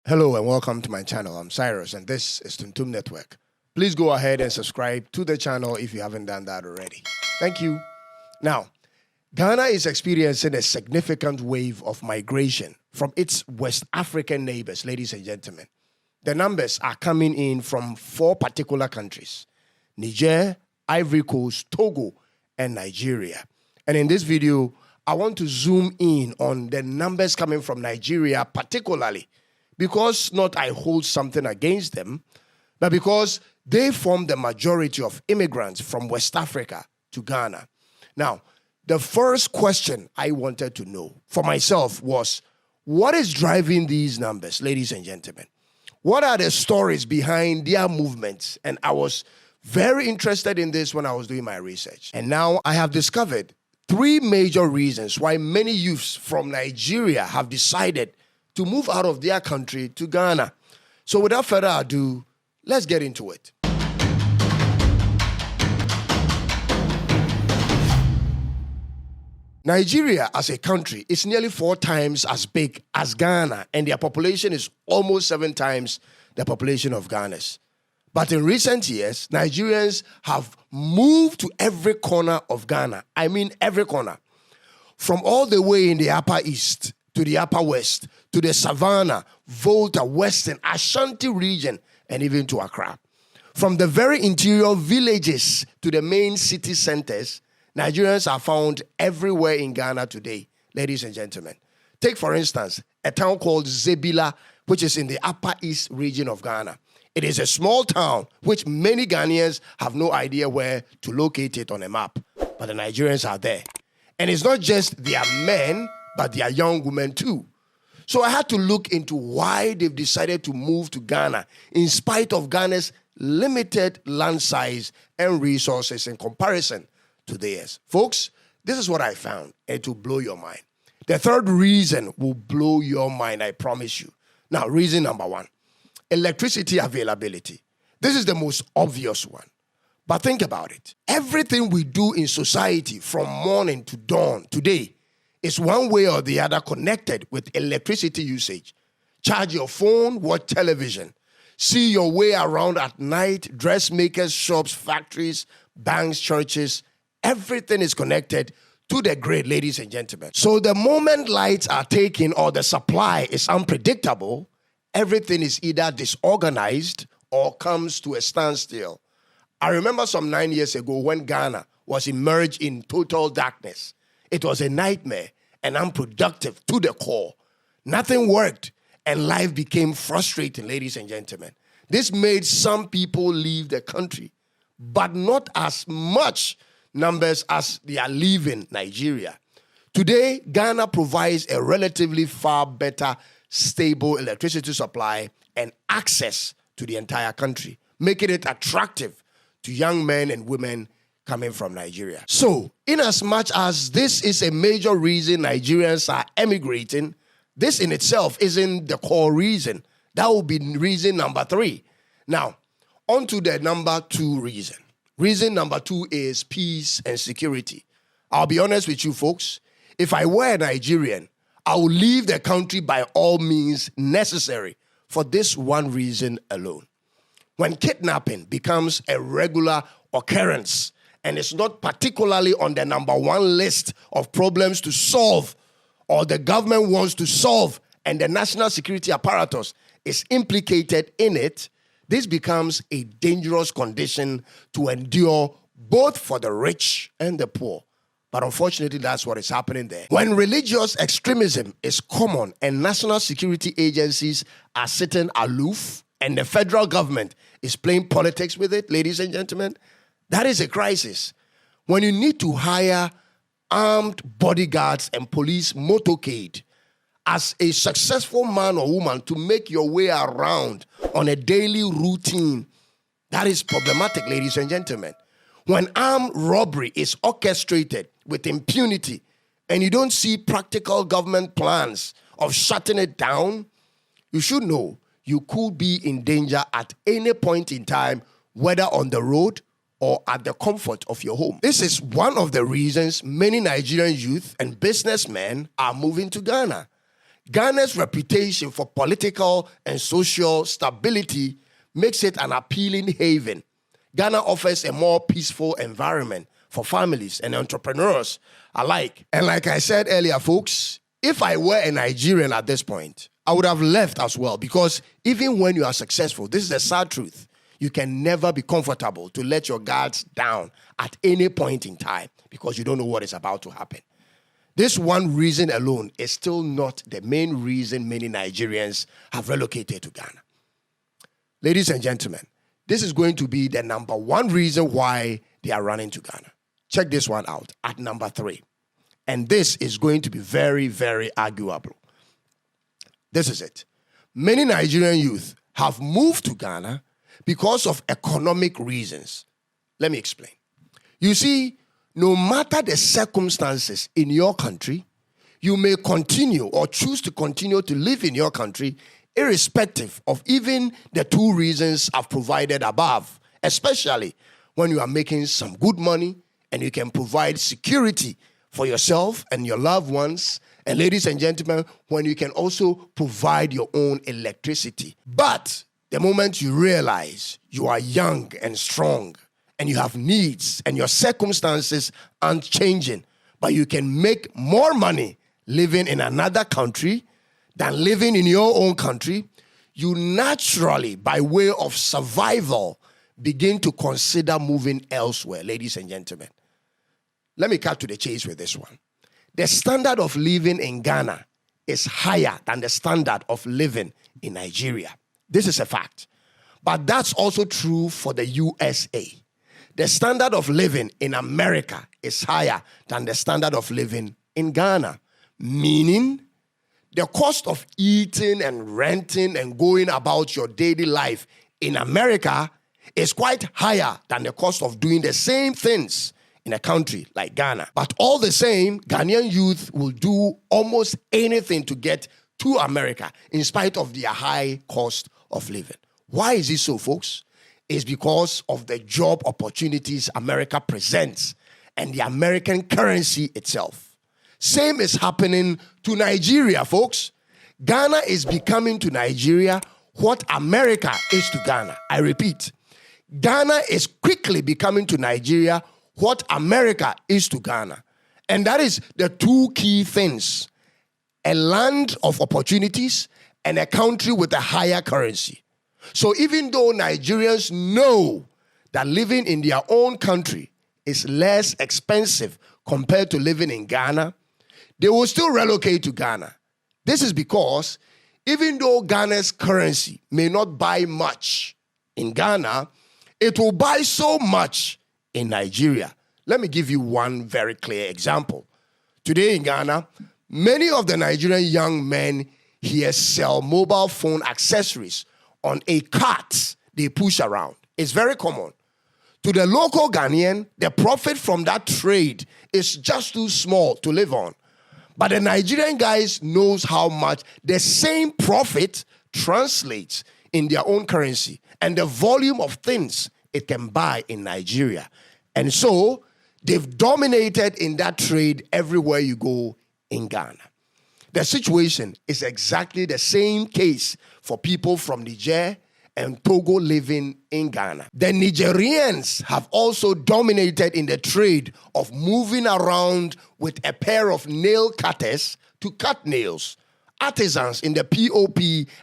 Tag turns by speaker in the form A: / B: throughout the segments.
A: Hello and welcome to my channel. I'm Cyrus and this is Tuntum Network. Please go ahead and subscribe to the channel if you haven't done that already. Thank you. Now, Ghana is experiencing a significant wave of migration from its West African neighbors, ladies and gentlemen. The numbers are coming in from 4 particular countries: Niger, Ivory Coast, Togo, and Nigeria. And in this video, I want to zoom in on the numbers coming from Nigeria particularly, because not I hold something against them, but because they form the majority of immigrants from West Africa to Ghana. Now, the first question I wanted to know for myself was, what is driving these numbers, ladies and gentlemen? What are the stories behind their movements? And I was very interested in this when I was doing my research. And now I have discovered 3 major reasons why many youths from Nigeria have decided to move out of their country to Ghana. So without further ado, let's get into it. Nigeria as a country is nearly 4 times as big as Ghana, and their population is almost 7 times the population of Ghana's. But in recent years, Nigerians have moved to every corner of Ghana. I mean every corner. From all the way in the Upper East, to the Upper West, to the Savannah, Volta, Western, Ashanti region, and even to Accra. From the very interior villages to the main city centers, Nigerians are found everywhere in Ghana today, ladies and gentlemen. Take, for instance, a town called Zebila, which is in the Upper East region of Ghana. It is a small town which many Ghanaians have no idea where to locate it on a map, but the Nigerians are there. And it's not just their men, but their young women too. So I had to look into why they've decided to move to Ghana in spite of Ghana's limited land size and resources in comparison to theirs. Folks, this is what I found, and it will blow your mind. The third reason will blow your mind, I promise you. Now, reason number 1, electricity availability. This is the most obvious one. But think about it. Everything we do in society from morning to dawn today is one way or the other connected with electricity usage. Charge your phone, watch television, see your way around at night, dressmakers, shops, factories, banks, churches. Everything is connected to the grid, ladies and gentlemen. So the moment lights are taken or the supply is unpredictable, everything is either disorganized or comes to a standstill. I remember some 9 years ago when Ghana was immersed in total darkness. It was a nightmare and unproductive to the core. Nothing worked and life became frustrating, ladies and gentlemen. This made some people leave the country, but not as much numbers as they are leaving Nigeria. Today, Ghana provides a relatively far better, stable electricity supply and access to the entire country, making it attractive to young men and women coming from Nigeria. So, in as much as this is a major reason Nigerians are emigrating, this in itself isn't the core reason. That will be reason number 3. Now, on to the number 2 reason. Reason number 2 is peace and security. I'll be honest with you folks. If I were a Nigerian, I would leave the country by all means necessary for this one reason alone. When kidnapping becomes a regular occurrence and it's not particularly on the number 1 list of problems to solve, or the government wants to solve and the national security apparatus is implicated in it, this becomes a dangerous condition to endure both for the rich and the poor. But unfortunately, that's what is happening there. When religious extremism is common and national security agencies are sitting aloof and the federal government is playing politics with it, ladies and gentlemen, that is a crisis. When you need to hire armed bodyguards and police motorcade as a successful man or woman to make your way around on a daily routine, that is problematic, ladies and gentlemen. When armed robbery is orchestrated with impunity and you don't see practical government plans of shutting it down, you should know you could be in danger at any point in time, whether on the road or at the comfort of your home. This is one of the reasons many Nigerian youth and businessmen are moving to Ghana. Ghana's reputation for political and social stability makes it an appealing haven. Ghana offers a more peaceful environment for families and entrepreneurs alike. And like I said earlier, folks, if I were a Nigerian at this point, I would have left as well, because even when you are successful, this is the sad truth, you can never be comfortable to let your guards down at any point in time, because you don't know what is about to happen. This one reason alone is still not the main reason many Nigerians have relocated to Ghana. Ladies and gentlemen, this is going to be the number one reason why they are running to Ghana. Check this one out at number 3. And this is going to be very, very arguable. This is it. Many Nigerian youth have moved to Ghana because of economic reasons. Let me explain. You see, no matter the circumstances in your country, you may continue or choose to continue to live in your country irrespective of even the 2 reasons I've provided above, especially when you are making some good money and you can provide security for yourself and your loved ones. And ladies and gentlemen, when you can also provide your own electricity. But the moment you realize you are young and strong and you have needs and your circumstances aren't changing, but you can make more money living in another country than living in your own country, you naturally, by way of survival, begin to consider moving elsewhere, ladies and gentlemen. Let me cut to the chase with this one. The standard of living in Ghana is higher than the standard of living in Nigeria. This is a fact. But that's also true for the USA. The standard of living in America is higher than the standard of living in Ghana, meaning the cost of eating and renting and going about your daily life in America is quite higher than the cost of doing the same things in a country like Ghana. But all the same, Ghanaian youth will do almost anything to get to America in spite of their high cost of living. Why is it so, folks? It's because of the job opportunities America presents and the American currency itself. Same is happening to Nigeria, folks. Ghana is becoming to Nigeria what America is to Ghana. I repeat, Ghana is quickly becoming to Nigeria what America is to Ghana. And that is the 2 key things: a land of opportunities and a country with a higher currency. So even though Nigerians know that living in their own country is less expensive compared to living in Ghana, they will still relocate to Ghana. This is because even though Ghana's currency may not buy much in Ghana, it will buy so much in Nigeria. Let me give you one very clear example. Today in Ghana, many of the Nigerian young men here sell mobile phone accessories on a cart they push around. It's very common. To the local Ghanaian, the profit from that trade is just too small to live on. But the Nigerian guys knows how much the same profit translates in their own currency and the volume of things it can buy in Nigeria. And so they've dominated in that trade everywhere you go in Ghana. The situation is exactly the same case for people from Niger and Togo living in Ghana. The Nigerians have also dominated in the trade of moving around with a pair of nail cutters to cut nails. Artisans in the POP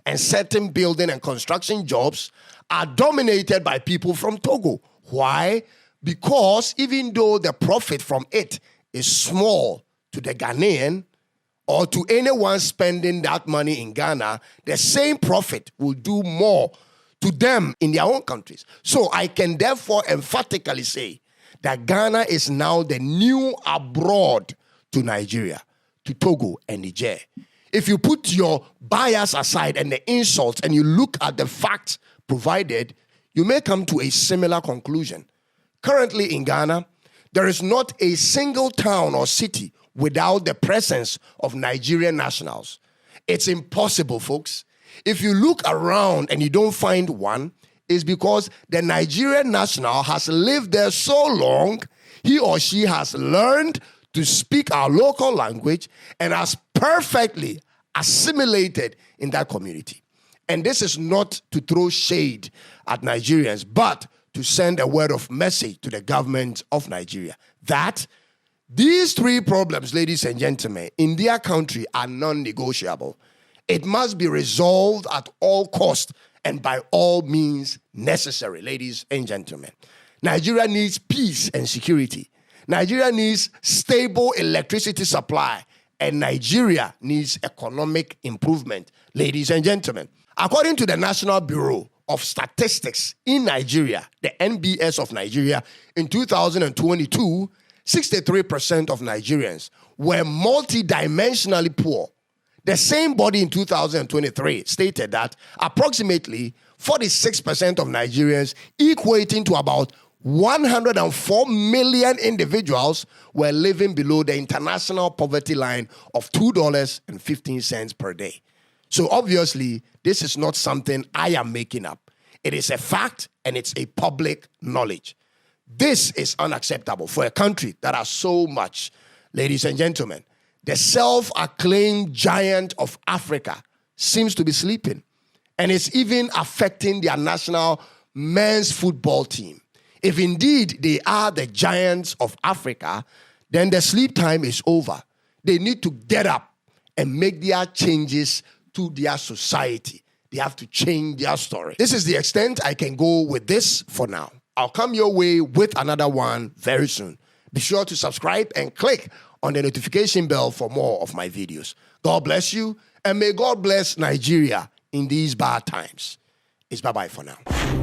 A: and certain building and construction jobs are dominated by people from Togo. Why? Because even though the profit from it is small to the Ghanaian or to anyone spending that money in Ghana, the same profit will do more to them in their own countries. So I can therefore emphatically say that Ghana is now the new abroad to Nigeria, to Togo and Niger. If you put your bias aside and the insults and you look at the facts provided, you may come to a similar conclusion. Currently in Ghana, there is not a single town or city without the presence of Nigerian nationals. It's impossible, folks. If you look around and you don't find one, it's because the Nigerian national has lived there so long, he or she has learned to speak our local language and has perfectly assimilated in that community. And this is not to throw shade at Nigerians, but to send a word of message to the government of Nigeria that these three problems, ladies and gentlemen, in their country are non-negotiable. It must be resolved at all costs and by all means necessary, ladies and gentlemen. Nigeria needs peace and security. Nigeria needs stable electricity supply. And Nigeria needs economic improvement, ladies and gentlemen. According to the National Bureau of Statistics in Nigeria, the NBS of Nigeria, in 2022, 63% of Nigerians were multidimensionally poor. The same body in 2023 stated that approximately 46% of Nigerians, equating to about 104 million individuals, were living below the international poverty line of $2.15 per day. So obviously, this is not something I am making up. It is a fact and it's a public knowledge. This is unacceptable for a country that has so much. Ladies and gentlemen, the self-acclaimed giant of Africa seems to be sleeping, and it's even affecting their national men's football team. If indeed they are the giants of Africa, then the sleep time is over. They need to get up and make their changes to their society. They have to change their story. This is the extent I can go with this for now. I'll come your way with another one very soon. Be sure to subscribe and click on the notification bell for more of my videos. God bless you, and may God bless Nigeria in these bad times. It's bye-bye for now.